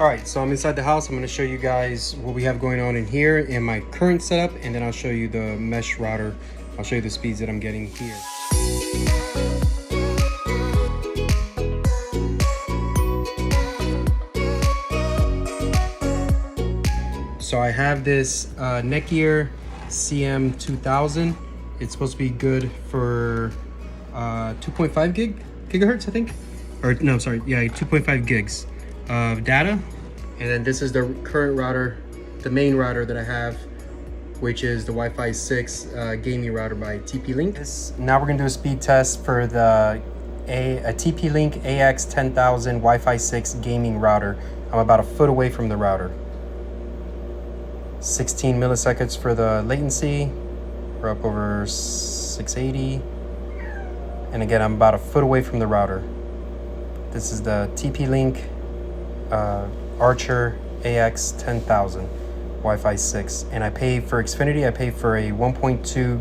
All right, so I'm inside the house. I'm going to show you guys what we have going on in here in my current setup, and then I'll show you the mesh router. I'll show you the speeds that I'm getting here. So I have this Netgear CM2000. It's supposed to be good for 2.5 gigahertz, I think. Or no, sorry, yeah, 2.5 gigs of data. And then this is the current router, the main router that I have, which is the Wi-Fi 6 gaming router by TP-Link. Now we're gonna do a speed test for the a TP-Link AX10000 Wi-Fi 6 gaming router. I'm about a foot away from the router. 16 milliseconds for the latency. We're up over 680. And again, I'm about a foot away from the router. This is the TP-Link Archer AX10000 Wi-Fi 6. And I pay for Xfinity, I pay for a 1.2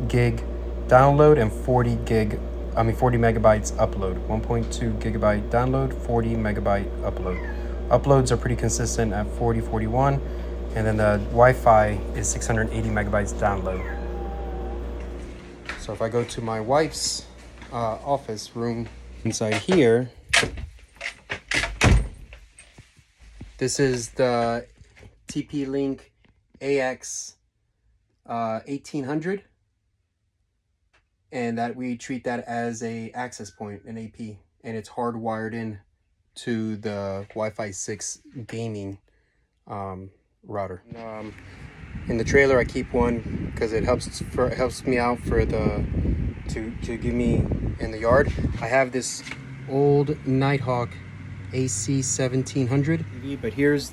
gig download and 40 megabytes upload. 1.2 gigabyte download, 40 megabyte upload. Uploads are pretty consistent at 40, 41. And then the Wi-Fi is 680 megabytes download. So if I go to my wife's office room inside here, this is the TP-Link AX 1800, and that we treat that as a access point, an AP, and it's hardwired in to the Wi-Fi 6 gaming router. In the trailer I keep one because it helps me out for the to give me in the yard. I have this old Nighthawk AC 1700, but this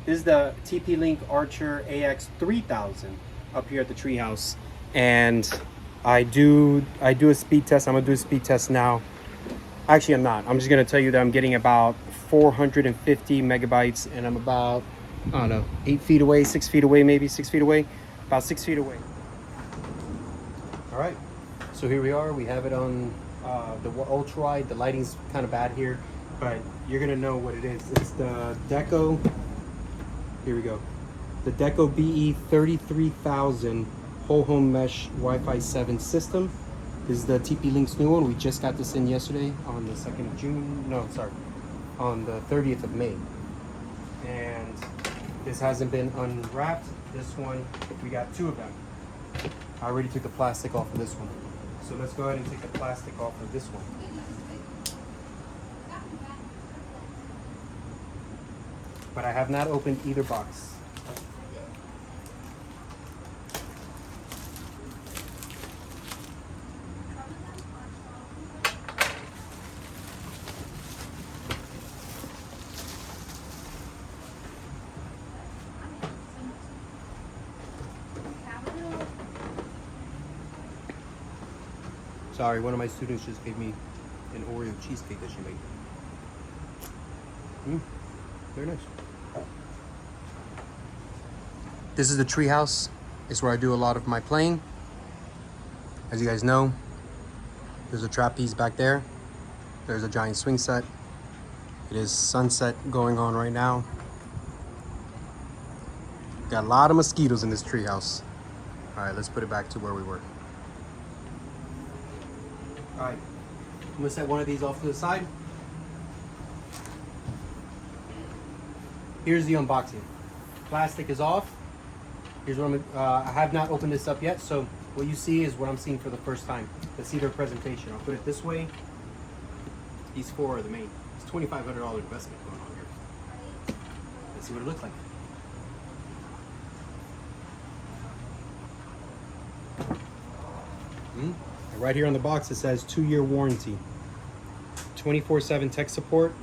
is the TP-Link Archer AX 3000 up here at the treehouse, and I do a speed test. I'm gonna do a speed test now. Actually, I'm not. I'm just gonna tell you that I'm getting about 450 megabytes, and I'm about, I don't know, 8 feet away, 6 feet away, maybe 6 feet away, about 6 feet away. All right, so here we are. We have it on the ultra wide. The lighting's kind of bad here, but you're gonna know what it is. It's the Deco, here we go. The Deco BE 33000 whole home mesh Wi-Fi 7 system. This is the TP-Link's new one. We just got this in yesterday on the 2nd of June. No, sorry, on the 30th of May. And this hasn't been unwrapped. This one, we got 2 of them. I already took the plastic off of this one. So let's go ahead and take the plastic off of this one. But I have not opened either box. Sorry, one of my students just gave me an Oreo cheesecake that she made. Very nice. This is the treehouse. It's where I do a lot of my playing. As you guys know, there's a trapeze back there. There's a giant swing set. It is sunset going on right now. Got a lot of mosquitoes in this treehouse. All right, let's put it back to where we were. All right, I'm gonna set one of these off to the side. Here's the unboxing. Plastic is off. Here's what I have not opened this up yet, so what you see is what I'm seeing for the first time. Let's see their presentation. I'll put it this way. These 4 are the main. It's $2,500 investment going on here. Let's see what it looks like. Right here on the box it says 2-year warranty, 24/7 tech support.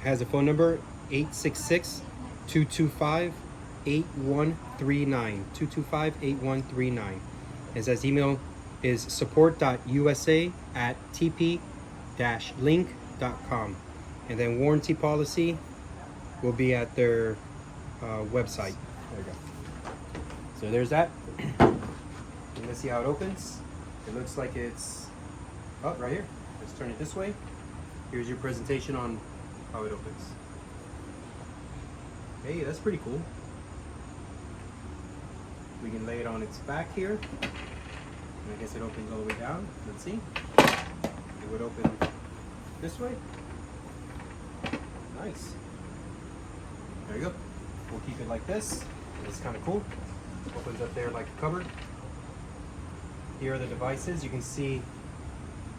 It has a phone number 866-225-8139, 225-8139. It says email is support.usa@tp-link.com, and then warranty policy will be at their website. There you go. So there's that. And let's see how it opens. It looks like it's, oh, right here. Let's turn it this way. Here's your presentation on how it opens. Hey, that's pretty cool. We can lay it on its back here. And I guess it opens all the way down. Let's see. It would open this way. Nice. There you go. We'll keep it like this. It's kind of cool. Opens up there like a cupboard. Here are the devices. You can see,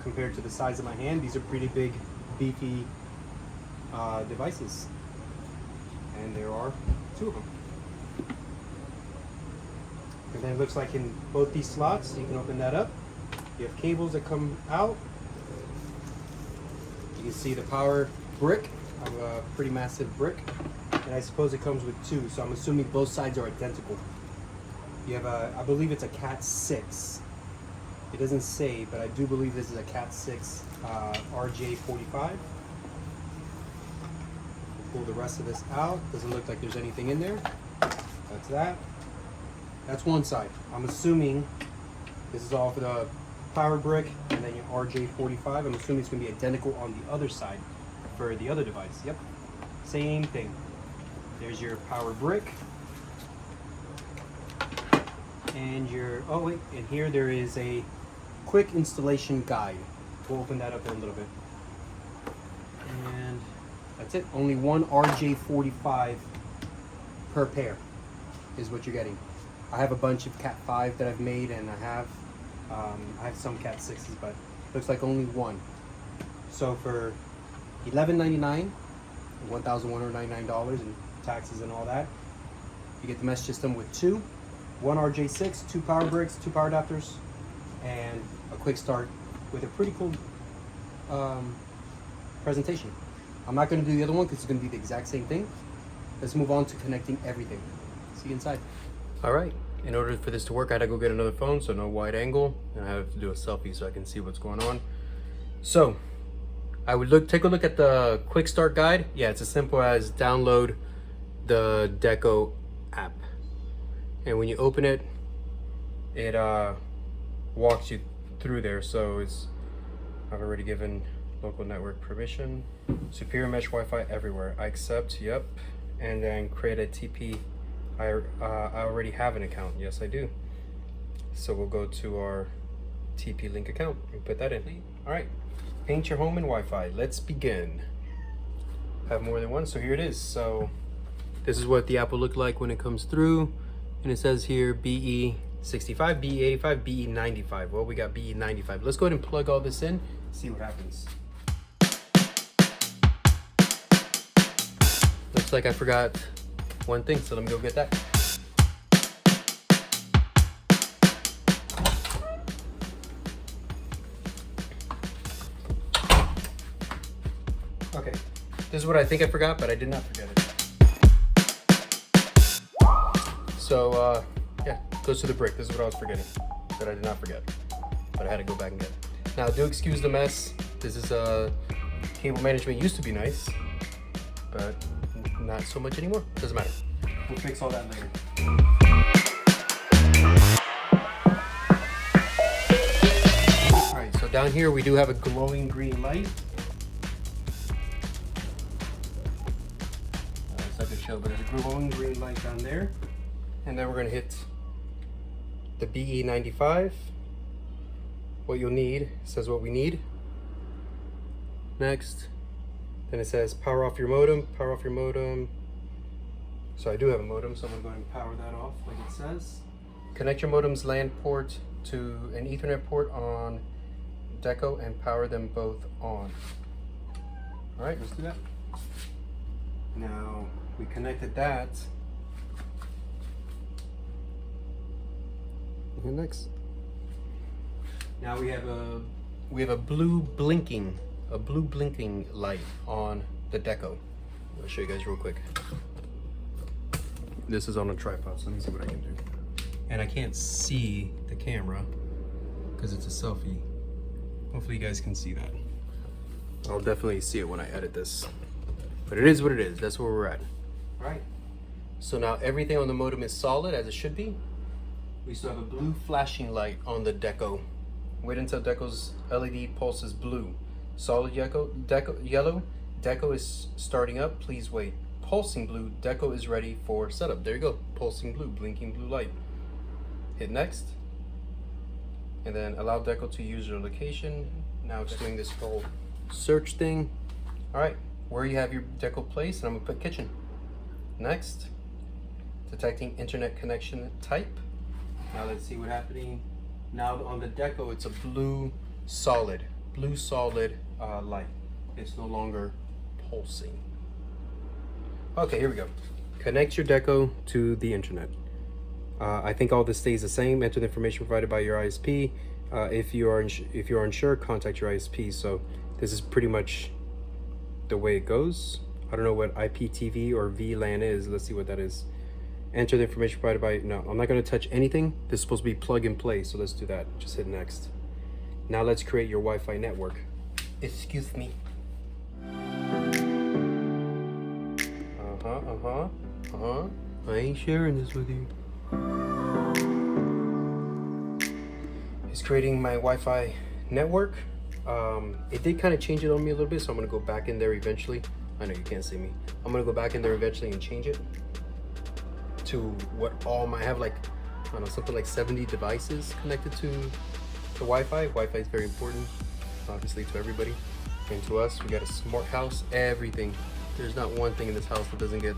compared to the size of my hand, these are pretty big, beefy devices. And there are 2 of them. And then it looks like in both these slots, you can open that up. You have cables that come out. You can see the power brick. I have a pretty massive brick. And I suppose it comes with 2, so I'm assuming both sides are identical. You have a, I believe it's a Cat 6. It doesn't say, but I do believe this is a Cat 6 RJ45. Pull the rest of this out. Doesn't look like there's anything in there. That's that. That's one side. I'm assuming this is all for the power brick and then your RJ45. I'm assuming it's going to be identical on the other side for the other device. Yep. Same thing. There's your power brick. And your, oh wait, and here there is a quick installation guide. We'll open that up in a little bit. And that's it. Only one RJ45 per pair is what you're getting. I have a bunch of Cat 5 that I've made, and I have some Cat 6s, but looks like only one. So for $11.99, $1,199 and taxes and all that, you get the mesh system with 2, one RJ6, 2 power bricks, 2 power adapters, and a quick start with a pretty cool presentation. I'm not going to do the other one because it's going to be the exact same thing. Let's move on to connecting everything. See you inside. All right, in order for this to work, I had to go get another phone, so no wide angle, and I have to do a selfie so I can see what's going on. So I would take a look at the quick start guide. Yeah, it's as simple as download the Deco app, and when you open it, it walks you through there. So I've already given local network permission, superior mesh Wi-Fi everywhere. I accept, yep, and then create a TP. I already have an account. Yes, I do. So we'll go to our TP link account and put that in. All right, paint your home in Wi-Fi. Let's begin. I have more than one, so here it is. So this is what the app will look like when it comes through, and it says here BE65, BE85, BE95. Well, we got BE95. Let's go ahead and plug all this in, see what happens. Looks like I forgot one thing, so let me go get that. Okay, this is what I think I forgot, but I did not forget it. So yeah, goes to the brick. This is what I was forgetting, that I did not forget, but I had to go back and get it. Now, do excuse the mess. This is cable management used to be nice, but not so much anymore. Doesn't matter. We'll fix all that later. All right, so down here we do have a glowing green light. It's like a show, but there's a glowing green light down there. And then we're gonna hit the BE95. What you'll need, says what we need. Next. Then it says power off your modem, power off your modem. So I do have a modem, so I'm gonna go ahead and power that off like it says. Connect your modem's LAN port to an Ethernet port on Deco and power them both on. All right, let's do that. Now, we connected that. And next. Now we have a blue blinking light on the Deco. I'll show you guys real quick. This is on a tripod, so let me see what I can do. And I can't see the camera because it's a selfie. Hopefully you guys can see that. I'll definitely see it when I edit this. But it is what it is. That's where we're at. All right. So now everything on the modem is solid as it should be. We still have a blue flashing light on the Deco. Wait until Deco's LED pulses blue. Solid yellow. Deco is starting up. Please wait. pulsing blue, Deco is ready for setup. There you go, pulsing blue, blinking blue light. Hit next, and then allow Deco to use your location. Now it's doing this whole search thing. All right, where you have your Deco placed, and I'm gonna put kitchen. Next, detecting internet connection type. Now let's see what's happening. Now on the Deco, it's a blue solid light. It's no longer pulsing. Okay, here we go. Connect your Deco to the internet. I think all this stays the same. Enter the information provided by your ISP. If you are unsure, contact your ISP. So this is pretty much the way it goes. I don't know what IPTV or VLAN is. Let's see what that is. Enter the information provided by, no, I'm not gonna touch anything. This is supposed to be plug and play, so let's do that. Just hit next. Now let's create your Wi-Fi network. Excuse me. I ain't sharing this with you. It's creating my Wi-Fi network. It did kind of change it on me a little bit, so I'm gonna go back in there eventually. I know you can't see me. I'm gonna go back in there eventually and change it to what I have, like, I don't know, something like 70 devices connected to Wi-Fi. Wi-Fi is very important, obviously, to everybody, and to us. We got a smart house, everything. There's not one thing in this house that doesn't get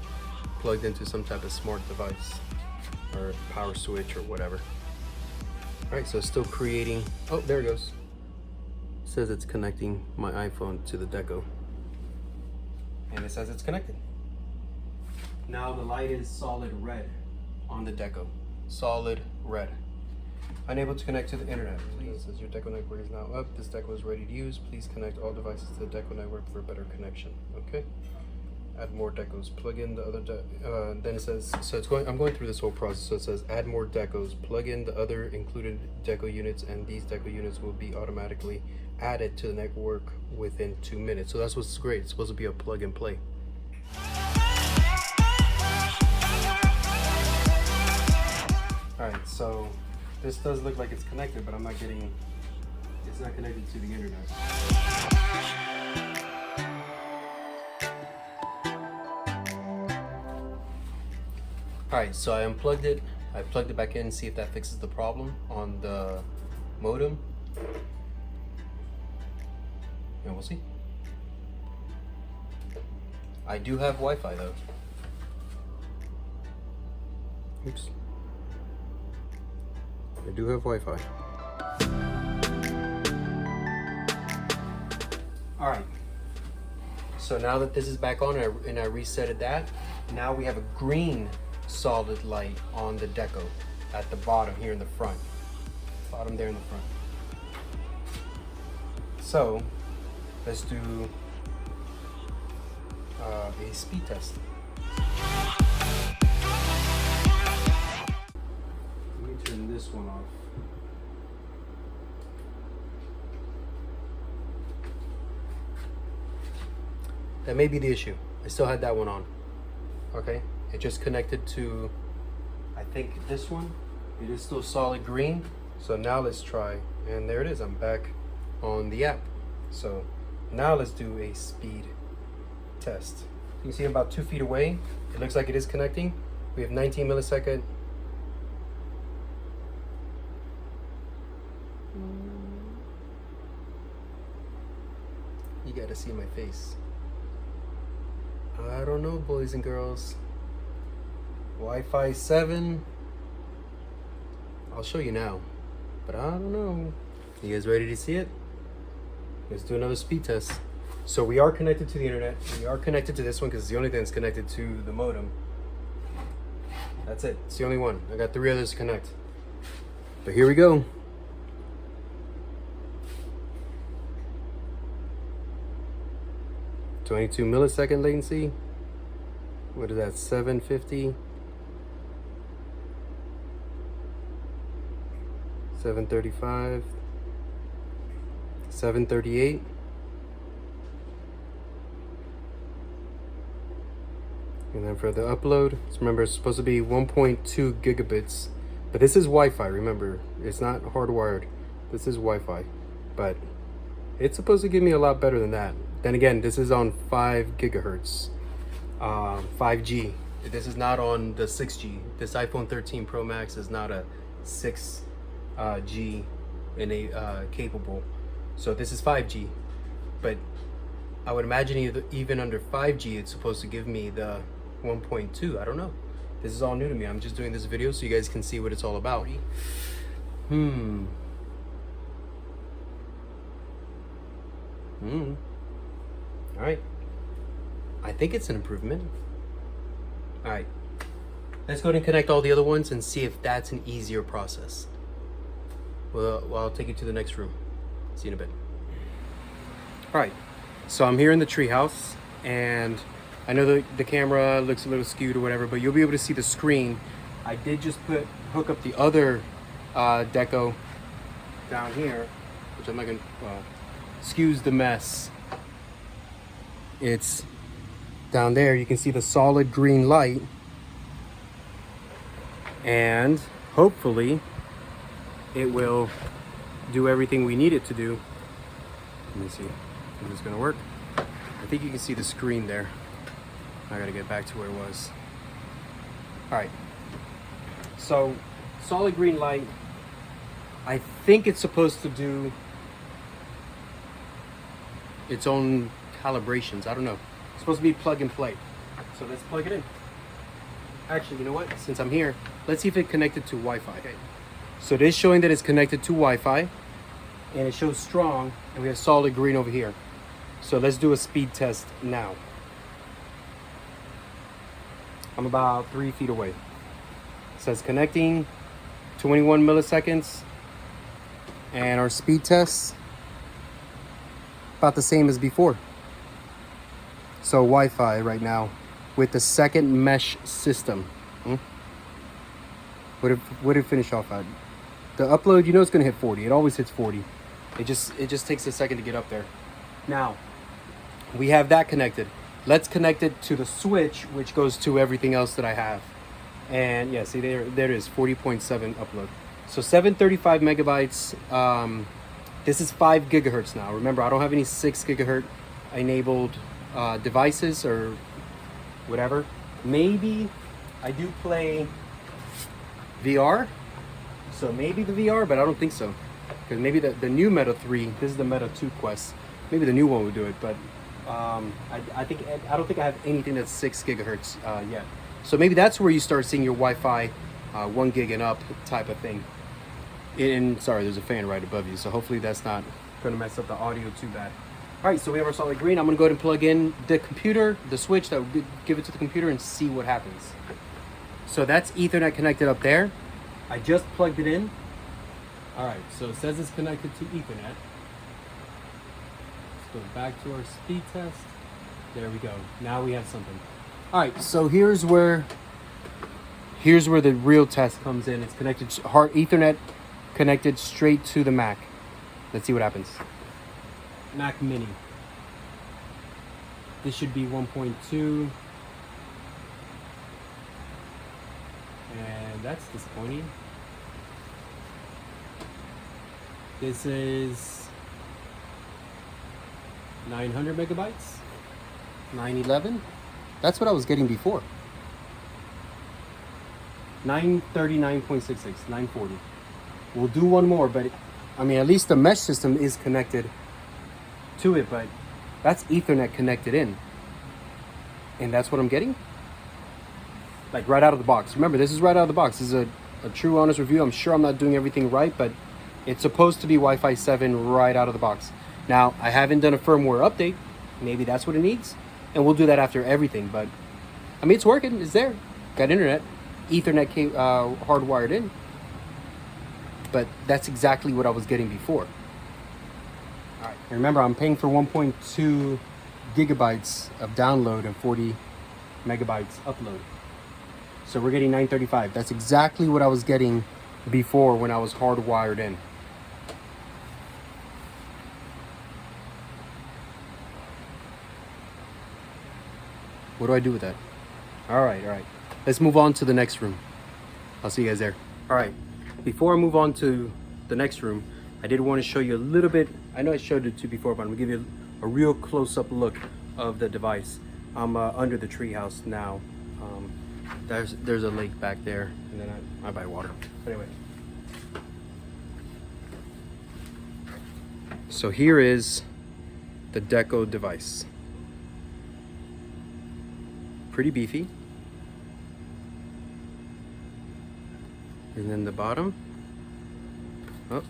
plugged into some type of smart device or power switch or whatever. All right, so it's still creating. Oh, there it goes. It says it's connecting my iPhone to the Deco, and it says it's connected. Now the light is solid red on the Deco. Solid red. Unable to connect to the internet. Please, says your Deco network is now up. This Deco is ready to use. Please connect all devices to the Deco network for a better connection. Okay. Add more Decos. Plug in the other. Then it says, so it's going. I'm going through this whole process. So it says add more Decos. Plug in the other included Deco units, and these Deco units will be automatically added to the network within 2 minutes. So that's what's great. It's supposed to be a plug and play. Alright, so this does look like it's connected, but I'm not getting, it's not connected to the internet. Alright, so I unplugged it. I plugged it back in, see if that fixes the problem on the modem. And we'll see. I do have Wi-Fi though. Oops. I do have Wi-Fi. All right. So now that this is back on and I resetted that, now we have a green solid light on the Deco at the bottom here in the front. Bottom there in the front. So let's do a speed test. Turn this one off. That may be the issue. I still had that one on. Okay, it just connected to, I think, this one. It is still solid green. So now let's try, and there it is. I'm back on the app. So now let's do a speed test. You can see I'm about 2 feet away. It looks like it is connecting. We have 19 millisecond. You gotta see my face. I don't know, boys and girls. Wi-Fi 7. I'll show you now, but I don't know. You guys ready to see it? Let's do another speed test. So we are connected to the internet. We are connected to this one because it's the only thing that's connected to the modem. That's it. It's the only one. I got 3 others to connect. But here we go. .22 millisecond latency. What is that? 750. 735. 738. And then for the upload, remember it's supposed to be 1.2 gigabits. But this is Wi-Fi, remember. It's not hardwired. This is Wi-Fi. But it's supposed to give me a lot better than that. Then again, this is on 5 gigahertz. 5G. This is not on the 6G. This iPhone 13 Pro Max is not a 6G capable. So this is 5G. But I would imagine even under 5G, it's supposed to give me the 1.2. I don't know. This is all new to me. I'm just doing this video so you guys can see what it's all about. All right. I think it's an improvement. All right. Let's go ahead and connect all the other ones and see if that's an easier process. Well, I'll take you to the next room. See you in a bit. All right. So I'm here in the treehouse, and I know the camera looks a little skewed or whatever, but you'll be able to see the screen. I did just hook up the other Deco down here, which I'm not gonna, excuse the mess. It's down there. You can see the solid green light, and hopefully it will do everything we need it to do. Let me see if it's gonna work. I think you can see the screen there. I gotta get back to where it was. All right, so solid green light. I think it's supposed to do its own calibrations. I don't know. It's supposed to be plug and play. So let's plug it in. Actually, you know what? Since I'm here, let's see if it connected to Wi-Fi. Okay. So it is showing that it's connected to Wi-Fi, and it shows strong, and we have solid green over here. So let's do a speed test now. I'm about 3 feet away. It says connecting, 21 milliseconds, and our speed test about the same as before. So Wi-Fi right now with the second mesh system. What did it finish off at? The upload, you know, it's gonna hit 40. It always hits 40. It just takes a second to get up there. Now we have that connected. Let's connect it to the switch, which goes to everything else that I have. And yeah, see there it is, 40.7 upload. So 735 megabytes. This is 5 gigahertz now. Remember, I don't have any 6 gigahertz enabled devices or whatever. Maybe I do play VR. So maybe the VR, but I don't think so. Because maybe the new Meta 3, this is the Meta 2 Quest. Maybe the new one would do it, but I don't think I have anything that's 6 gigahertz yet. So maybe that's where you start seeing your Wi-Fi 1 gig and up type of thing. And sorry, there's a fan right above you, so hopefully that's not going to mess up the audio too bad. All right, so we have our solid green. I'm going to go ahead and plug in the computer, the switch that will give it to the computer, and see what happens. So that's Ethernet connected up there. I just plugged it in. All right, so it says it's connected to Ethernet. Let's go back to our speed test. There we go. Now we have something. All right, so here's where the real test comes in. It's connected hard Ethernet connected straight to the Mac. Let's see what happens. Mac Mini. This should be 1.2. And that's disappointing. This is 900 megabytes. 911. That's what I was getting before. 939.66, 940. We'll do one more, but I mean, at least the mesh system is connected to it, but that's Ethernet connected in. And that's what I'm getting? Like right out of the box. Remember, this is right out of the box. This is a true, honest review. I'm sure I'm not doing everything right, but it's supposed to be Wi-Fi 7 right out of the box. Now, I haven't done a firmware update. Maybe that's what it needs. And we'll do that after everything, but I mean, it's working, it's there. Got internet, Ethernet hardwired in. But that's exactly what I was getting before. All right, and remember, I'm paying for 1.2 gigabytes of download and 40 megabytes upload. So we're getting 935. That's exactly what I was getting before when I was hardwired in. What do I do with that? All right. Let's move on to the next room. I'll see you guys there. All right, before I move on to the next room, I did want to show you a little bit. I know I showed it to you before, but I'm gonna give you a real close-up look of the device. I'm under the treehouse now. There's a lake back there, and then I buy water. But anyway, so here is the Deco device. Pretty beefy. And then the bottom. Oh.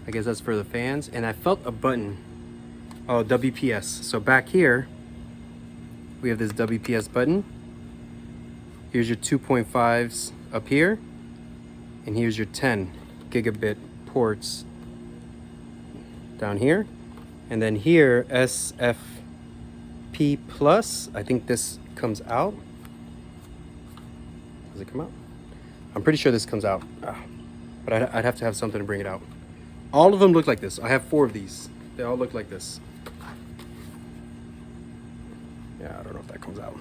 I guess that's for the fans. And I felt a button. Oh, WPS. So back here, we have this WPS button. Here's your 2.5s up here. And here's your 10 gigabit ports down here. And then here, SFP plus, I think this comes out. Does it come out? I'm pretty sure this comes out, but I'd have to have something to bring it out. All of them look like this. I have 4 of these. They all look like this. Yeah, I don't know if that comes out.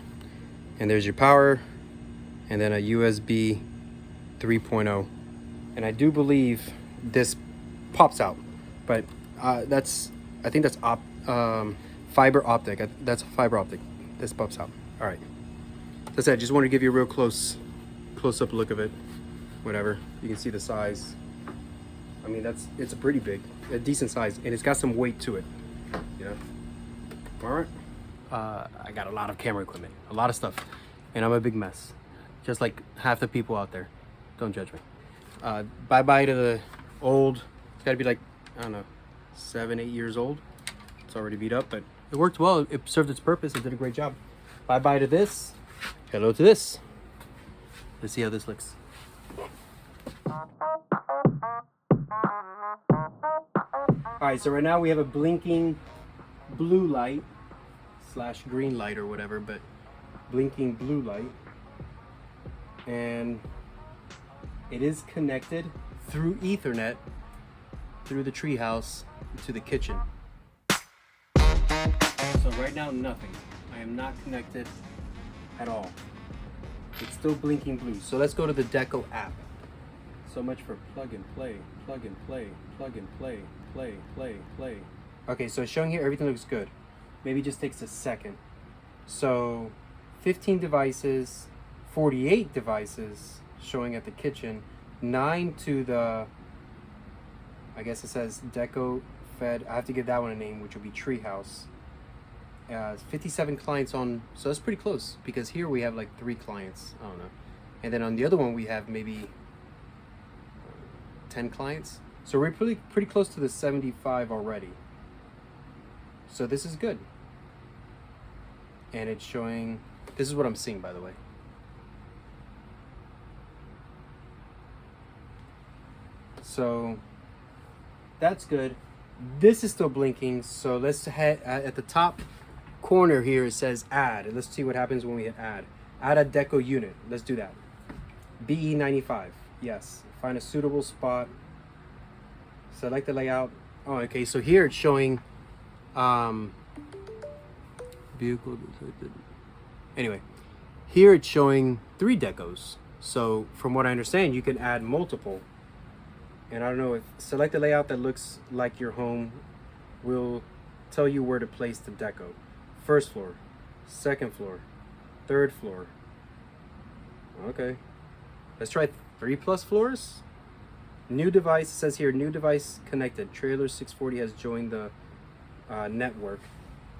And there's your power, and then a USB 3.0. And I do believe this pops out, but I think that's fiber optic. That's fiber optic. This pops out. All right. As I said, just wanted to give you a real close-up look of it. Whatever. You can see the size. I mean, it's a pretty big, a decent size, and it's got some weight to it. You know. All right. I got a lot of camera equipment, a lot of stuff, and I'm a big mess, just like half the people out there. Don't judge me. Bye-bye to the old. It's got to be like, I don't know, 7, 8 years old. It's already beat up, but it worked well. It served its purpose. It did a great job. Bye-bye to this. Hello to this. Let's see how this looks. All right, so right now we have a blinking blue light / green light or whatever, but blinking blue light. And it is connected through Ethernet through the treehouse to the kitchen. So right now, nothing. I am not connected at all. It's still blinking blue. So let's go to the Deco app. So much for plug and play, plug and play, plug and play, play, play, play. Okay, so showing here everything looks good. Maybe it just takes a second. So 15 devices, 48 devices showing at the kitchen, 9 to the, I guess it says Deco Fed. I have to give that one a name, which will be Treehouse. 57 clients on, so that's pretty close, because here we have like 3 clients. I don't know. And then on the other one we have maybe 10 clients. So we're pretty close to the 75 already. So this is good. And it's showing, this is what I'm seeing, by the way. So that's good. This is still blinking. So let's head at the top corner here. It says add. Let's see what happens when we hit add. Add a Deco unit. Let's do that. BE95. Yes. Find a suitable spot. Select the layout. Oh, okay. So here it's showing vehicle. Anyway, here it's showing 3 decos. So from what I understand, you can add multiple. And I don't know if select the layout that looks like your home will tell you where to place the deco. First floor, second floor, third floor. Okay. Let's try 3+ floors. New device, it says here, new device connected. Trailer 640 has joined the network.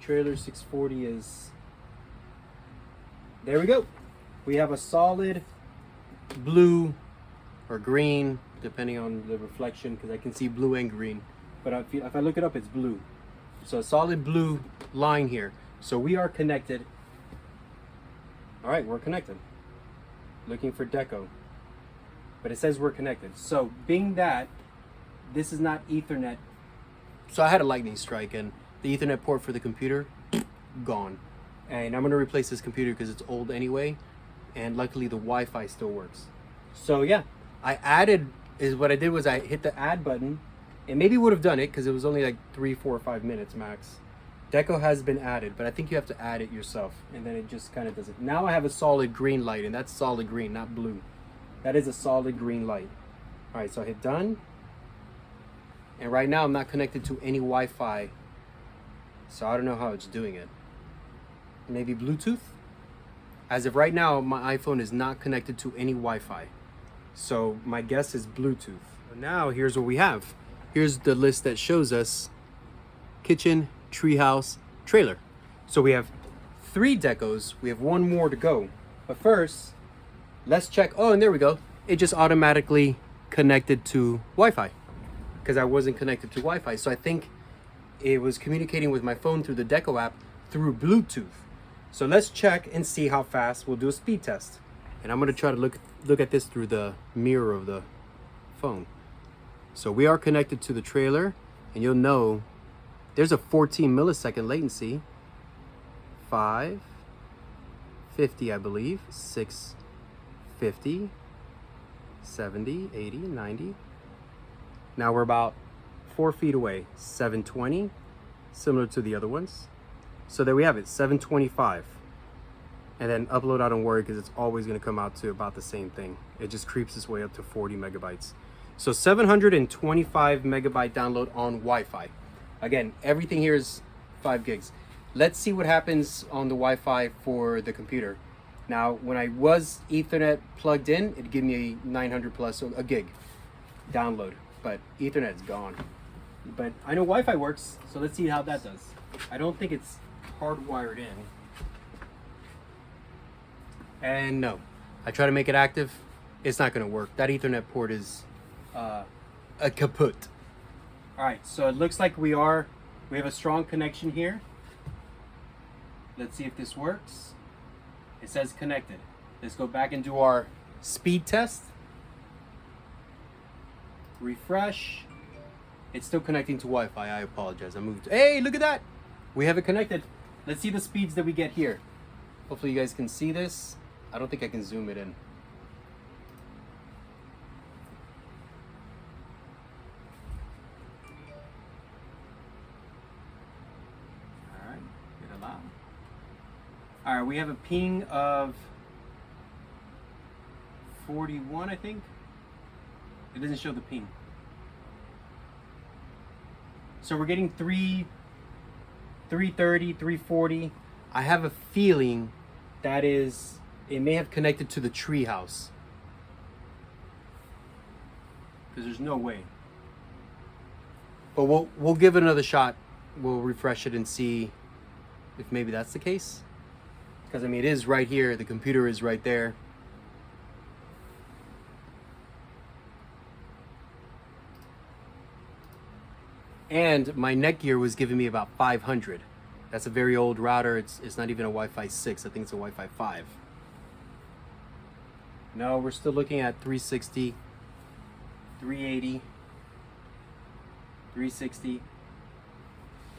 Trailer 640 is, there we go. We have a solid blue or green, depending on the reflection, because I can see blue and green. But if I look it up, it's blue. So a solid blue line here. So we are connected. All right, we're connected. Looking for Deco. But it says we're connected. So being that this is not Ethernet. So I had a lightning strike and the Ethernet port for the computer, gone. And I'm gonna replace this computer because it's old anyway. And luckily the Wi-Fi still works. So yeah, what I did was I hit the add button, and maybe would have done it because it was only like 3, 4, or 5 minutes max. Deco has been added, but I think you have to add it yourself, and then it just kind of does it. Now I have a solid green light, and that's solid green, not blue. That is a solid green light. All right, so I hit done, And right now I'm not connected to any Wi-Fi, so I don't know how it's doing it. Maybe Bluetooth? As of right now, my iPhone is not connected to any Wi-Fi. So my guess is Bluetooth. But now here's what we have. Here's the list that shows us kitchen, treehouse, trailer. So we have 3 decos. We have 1 more to go. But first, let's check. Oh, and there we go. It just automatically connected to Wi-Fi because I wasn't connected to Wi-Fi. So I think it was communicating with my phone through the Deco app through Bluetooth. So let's check and see how fast. We'll do a speed test. And I'm gonna try to look at this through the mirror of the phone. So we are connected to the trailer, and you'll know there's a 14 millisecond latency. 550, I believe. 650, 70, 80, 90. Now we're about 4 feet away. 720, similar to the other ones. So there we have it, 725. And then upload, I don't worry, because it's always going to come out to about the same thing. It just creeps its way up to 40 megabytes. So 725 megabyte download on Wi-Fi. Again, everything here is 5 gigs. Let's see what happens on the Wi-Fi for the computer. Now, when I was Ethernet plugged in, it'd give me a 900 plus, so a gig download. But Ethernet's gone. But I know Wi-Fi works, so let's see how that does. I don't think it's hardwired in. And no, I try to make it active. It's not going to work. That Ethernet port is a kaput. All right, so it looks like we have a strong connection here. Let's see if this works. It says connected. Let's go back and do our speed test. Refresh. It's still connecting to Wi-Fi. I apologize. I moved. Hey, look at that. We have it connected. Let's see the speeds that we get here. Hopefully you guys can see this. I don't think I can zoom it in. All right, hit allow. All right, we have a ping of 41, I think. It doesn't show the ping. So we're getting 330, 340. I have a feeling that it may have connected to the treehouse. Because there's no way. But we'll give it another shot. We'll refresh it and see if maybe that's the case. Because I mean, it is right here. The computer is right there. And my Netgear was giving me about 500. That's a very old router. It's not even a Wi-Fi 6. I think it's a Wi-Fi 5. No, we're still looking at 360, 380, 360.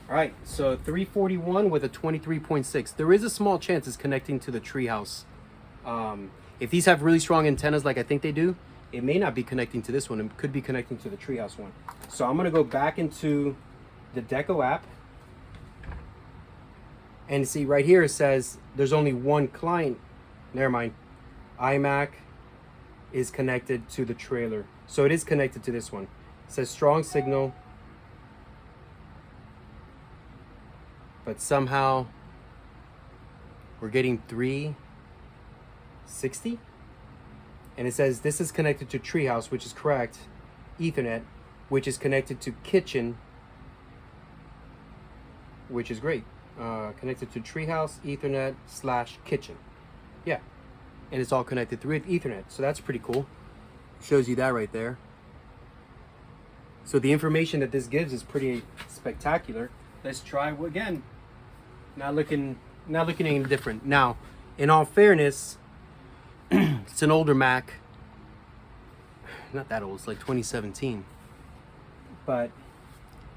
All right, so 341 with a 23.6. There is a small chance it's connecting to the treehouse. If these have really strong antennas like I think they do, it may not be connecting to this one. It could be connecting to the treehouse one. So I'm gonna go back into the Deco app. And see right here it says there's only one client. Never mind. iMac is connected to the trailer. So it is connected to this one. It says strong signal. But somehow we're getting 360. And it says this is connected to treehouse, which is correct. Ethernet, which is connected to kitchen, which is great. Connected to treehouse, Ethernet / kitchen. Yeah, and it's all connected through Ethernet, so that's pretty cool. Shows you that right there. So the information that this gives is pretty spectacular. Let's try again. Not looking any different. Now, in all fairness, it's an older Mac. Not that old. It's like 2017. But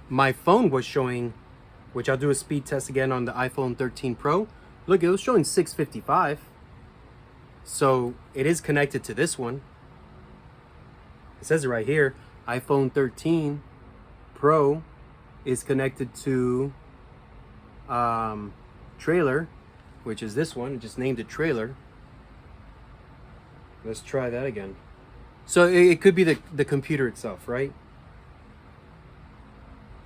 my phone was showing, which I'll do a speed test again on the iPhone 13 Pro. Look, it was showing 655. So it is connected to this one. It says it right here. iPhone 13 Pro is connected to trailer, which is this one. I just named it trailer. Let's try that again. So it could be the computer itself, right?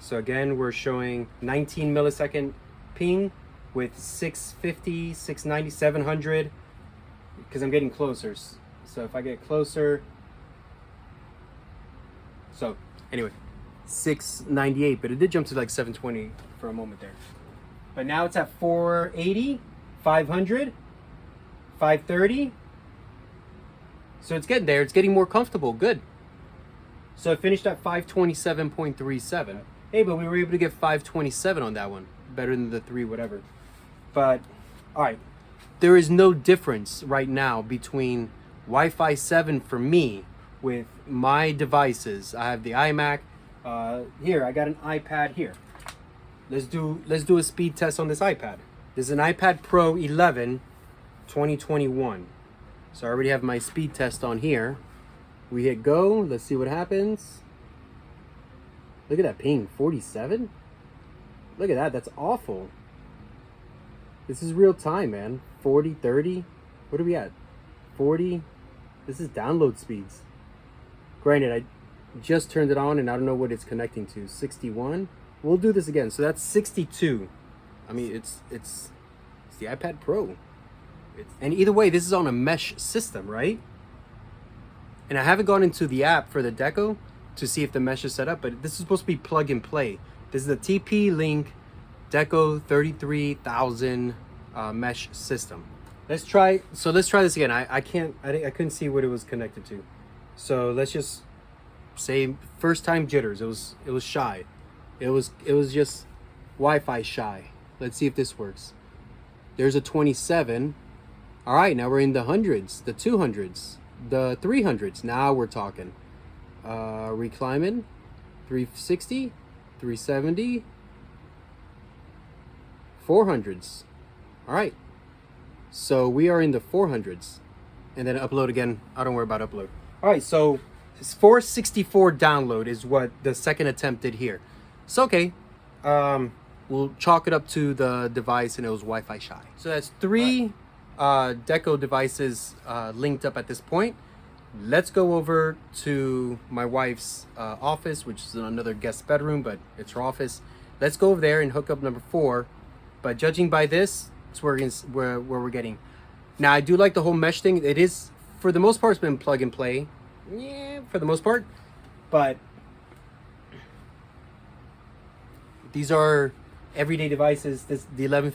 So again, we're showing 19 millisecond ping with 650, 690, 700, because I'm getting closer. So if I get closer, so anyway, 698, but it did jump to like 720 for a moment there. But now it's at 480, 500, 530. So it's getting there. It's getting more comfortable. Good. So it finished at 527.37. Hey, but we were able to get 527 on that one. Better than the 3 whatever. But, all right. There is no difference right now between Wi-Fi 7 for me with my devices. I have the iMac. Here, I got an iPad here. Let's do a speed test on this iPad. This is an iPad Pro 11 2021. So I already have my speed test on here. We hit go. Let's see what happens. Look at that ping, 47. Look at that. That's awful. This is real time, man. 40, 30. What are we at? 40. This is download speeds. Granted, I just turned it on and I don't know what it's connecting to. 61. We'll do this again. So that's 62. I mean, it's the iPad Pro. And either way, this is on a mesh system, right? And I haven't gone into the app for the Deco to see if the mesh is set up, but this is supposed to be plug and play. This is the TP-Link Deco 33,000 mesh system. Let's try this again. I couldn't see what it was connected to. So let's just say first time jitters. It was shy. It was just Wi-Fi shy. Let's see if this works. There's a 27. All right, now we're in the hundreds, the 200s, the 300s. Now we're talking. Reclimbing, 360, 370, 400s. All right. So we are in the 400s. And then upload again. I don't worry about upload. All right, so it's 464 download is what the second attempt did here. So okay. We'll chalk it up to the device and it was Wi-Fi shy. So that's 3 Deco devices linked up at this point. Let's go over to my wife's office, which is another guest bedroom, but it's her office. Let's go over there and hook up number 4. But judging by this, it's where we're getting. Now, I do like the whole mesh thing. It is, for the most part, it's been plug and play. Yeah, for the most part. But these are everyday devices. This the 11th,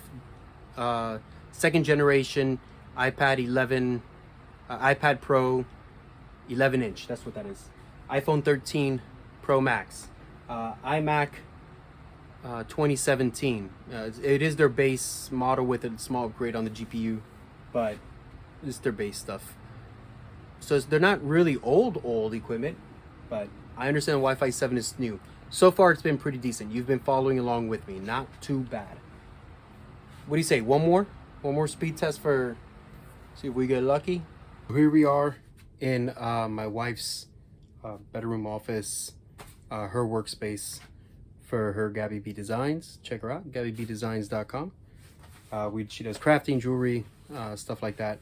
second generation iPad 11, iPad Pro 11 inch. That's what that is. iPhone 13 Pro Max, iMac 2017. It is their base model with a small upgrade on the GPU, but it's their base stuff. So they're not really old equipment, but I understand Wi-Fi 7 is new. So far, it's been pretty decent. You've been following along with me. Not too bad. What do you say? One more speed test for, see if we get lucky. Here we are in my wife's bedroom office, her workspace for her Gabby B Designs. Check her out, gabbybdesigns.com. She does crafting, jewelry, stuff like that.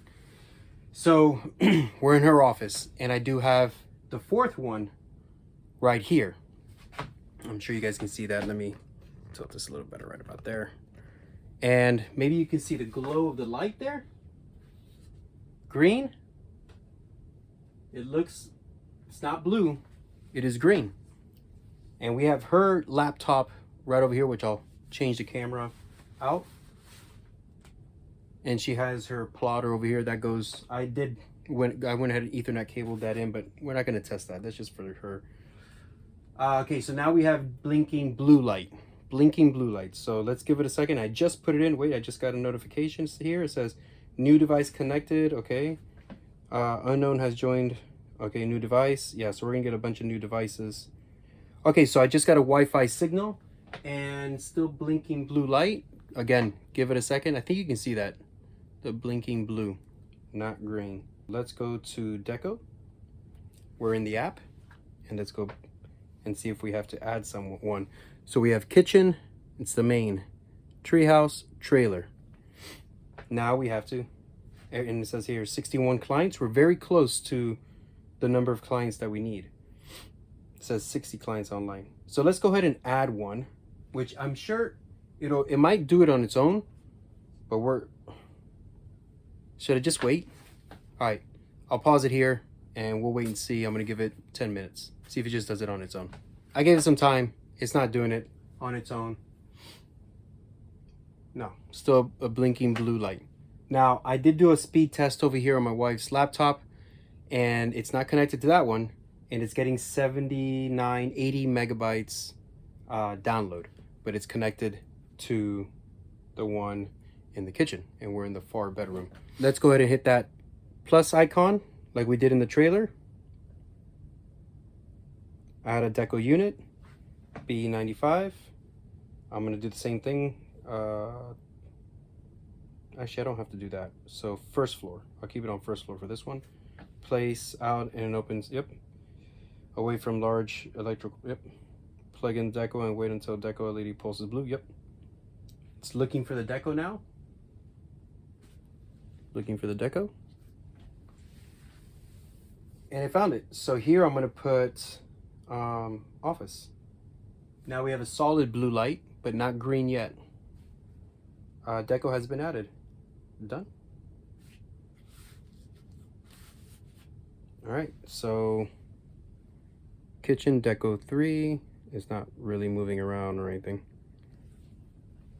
So we're in her office, and I do have the 4th one right here. I'm sure you guys can see that. Let me tilt this a little better right about there. And maybe you can see the glow of the light there. Green. It's not blue, it is green. And we have her laptop right over here, which I'll change the camera out. And she has her plotter over here that goes, I went ahead and Ethernet cabled that in, but we're not going to test that. That's just for her. Okay, so now we have blinking blue light. Blinking blue light. So let's give it a second. I just put it in. Wait, I just got a notification here. It says new device connected. Okay. Unknown has joined. Okay, new device. Yeah, so we're going to get a bunch of new devices. Okay, so I just got a Wi-Fi signal and still blinking blue light. Again, give it a second. I think you can see that. The blinking blue, not green. Let's go to Deco. We're in the app, and let's go and see if we have to add someone. So we have kitchen, it's the main, treehouse, trailer. Now we have to, and it says here 61 clients. We're very close to the number of clients that we need. It says 60 clients online. So let's go ahead and add one, which I'm sure it might do it on its own, but should I just wait? All right, I'll pause it here and we'll wait and see. I'm gonna give it 10 minutes. See if it just does it on its own. I gave it some time. It's not doing it on its own. No, still a blinking blue light. Now, I did do a speed test over here on my wife's laptop, and it's not connected to that one, and it's getting 79, 80 megabytes download, but it's connected to the one in the kitchen, and we're in the far bedroom. Let's go ahead and hit that plus icon like we did in the trailer. Add a Deco unit, BE95. I'm gonna do the same thing. Actually, I don't have to do that. So first floor, I'll keep it on first floor for this one. Place out and it opens, yep. Away from large electrical, yep. Plug in Deco and wait until Deco LED pulses blue, yep. It's looking for the Deco now. Looking for the Deco. And I found it. So here I'm gonna put office. Now we have a solid blue light, but not green yet. Deco has been added. Done. All right, so kitchen Deco 3 is not really moving around or anything.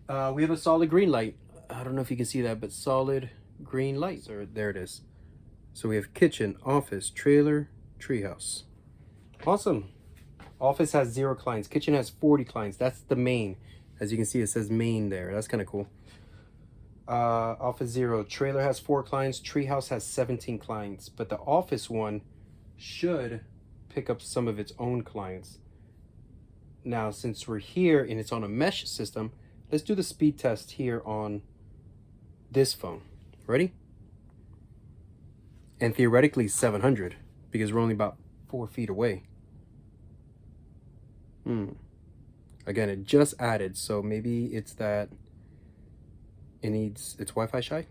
We have a solid green light. I don't know if you can see that, but solid green light. So there it is. So we have kitchen, office, trailer, treehouse. Awesome. Office has 0 clients. Kitchen has 40 clients. That's the main. As you can see, it says main there. That's kind of cool. Office 0. Trailer has 4 clients. Treehouse has 17 clients. But the office one should pick up some of its own clients. Now, since we're here and it's on a mesh system, let's do the speed test here on this phone. Ready? And theoretically 700 because we're only about 4 feet away. Again, it just added, so maybe it's that it's Wi-Fi shy.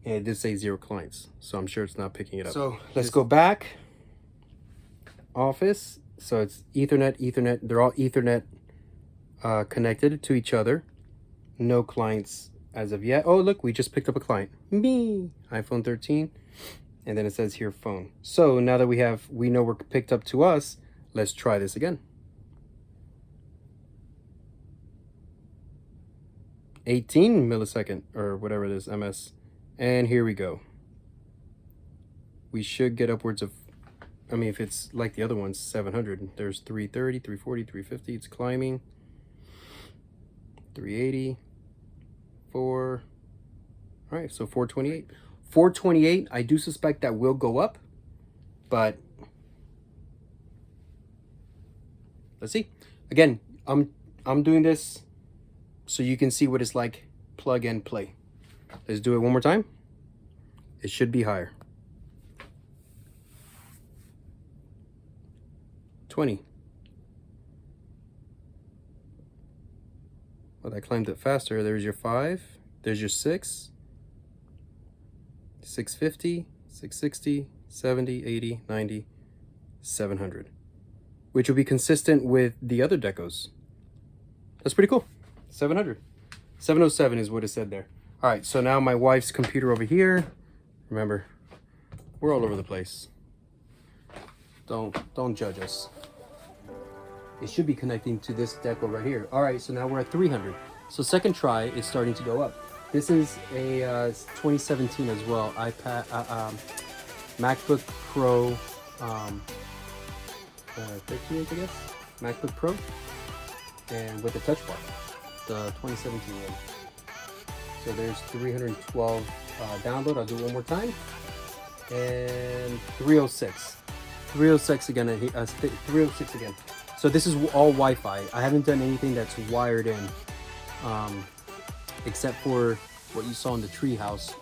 And it did say 0 clients, so I'm sure it's not picking it up. So let's go back. Office, so it's Ethernet. They're all Ethernet connected to each other. No clients as of yet. Oh, look, we just picked up a client. Me, iPhone 13. And then it says here phone. So now that we know we're picked up to us, let's try this again. 18 millisecond or whatever it is, ms, and here we go. We should get upwards of, I mean, if it's like the other ones, 700. There's 330, 340, 350. It's climbing. 380, 4. All right, so 428. 428. I do suspect that will go up, but let's see. Again, I'm doing this so you can see what it's like, plug and play. Let's do it one more time. It should be higher. 20. Well, that climbed it faster. There's your 5. There's your 6. 650, 660, 70, 80, 90, 700. Which will be consistent with the other decos. That's pretty cool. 700. 707 is what it said there. All right, so now my wife's computer over here. Remember, we're all over the place. Don't judge us. It should be connecting to this Deco right here. All right, so now we're at 300. So second try is starting to go up. This is a 2017 as well. iPad, MacBook Pro, 13 inch, I guess. MacBook Pro, and with the touch bar. The 2017 one. So there's 312 download. I'll do it one more time. And 306. 306 again. 306 again. So this is all Wi-Fi. I haven't done anything that's wired in, except for what you saw in the treehouse.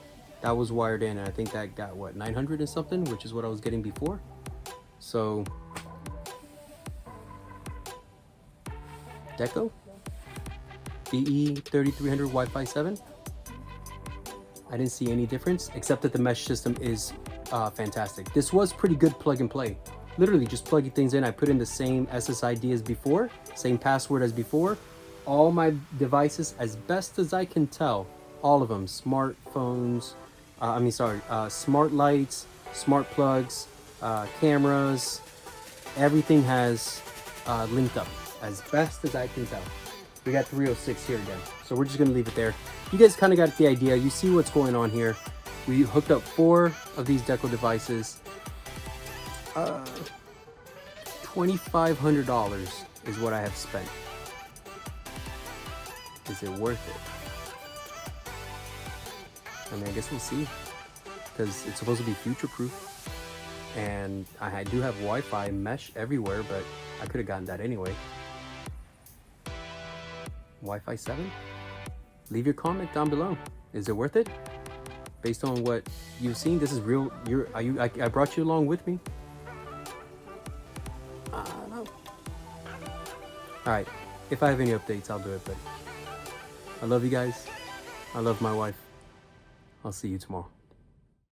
That was wired in, and I think that got what, 900 and something, which is what I was getting before. So Deco BE 3300 Wi-Fi 7. I didn't see any difference except that the mesh system is fantastic. This was pretty good plug and play. literally just plugging things in. I put in the same SSID as before, same password as before. All my devices, as best as I can tell, all of them, smartphones, smart lights, smart plugs, cameras, everything has linked up as best as I can tell. We got 306 here again, so we're just gonna leave it there. You guys kind of got the idea. You see what's going on here. We hooked up 4 of these Deco devices. $2,500 is what I have spent. Is it worth it? I mean, I guess we'll see, because it's supposed to be future-proof. And I do have Wi-Fi mesh everywhere, but I could have gotten that anyway. Wi-Fi 7? Leave your comment down below. Is it worth it? Based on what you've seen, this is real. I brought you along with me. I don't know. All right. If I have any updates, I'll do it. But I love you guys. I love my wife. I'll see you tomorrow.